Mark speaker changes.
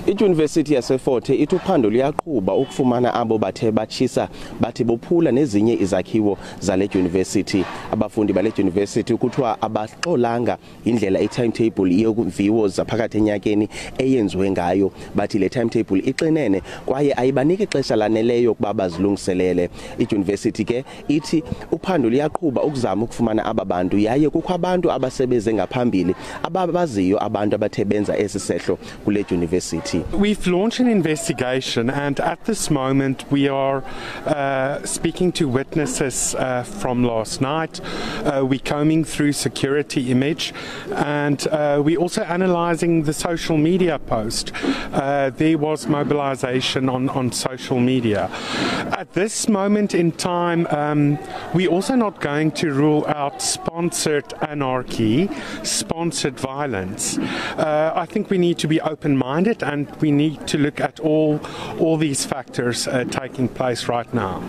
Speaker 1: I-Yunivesithi yase-I-Fort Hare ithi uphando luyaqhuba ukufumana abo bathe batshisa bathi bophula nezinye izakhiwo zale yunivesithi. Abafundi bale yunivesithi kuthiwa abaxolanga indlela i-timetable yeemviwo zaphakathi enyakeni eyenziwe ngayo. Bathi le timetable ixinene kwaye ayibaniki ixesha laneleyo ukuba bazilungiselele. I-Yunivesithi ke ithi uphando luyaqhuba ukuzama ukufumana aba bantu yaye kukho abantu abasebeze ngaphambili ababaziyo abantu abathe benza esi sehlo kule yunivesithi.
Speaker 2: We've launched an investigation, and at this moment we are speaking to witnesses from last night. We're combing through security image, and we're also analysing the social media post. There was mobilisation on social media. At this moment in time, we're also not going to rule out sponsored anarchy, sponsored violence. I think we need to be open-minded, and we need to look at all these factors taking place right now.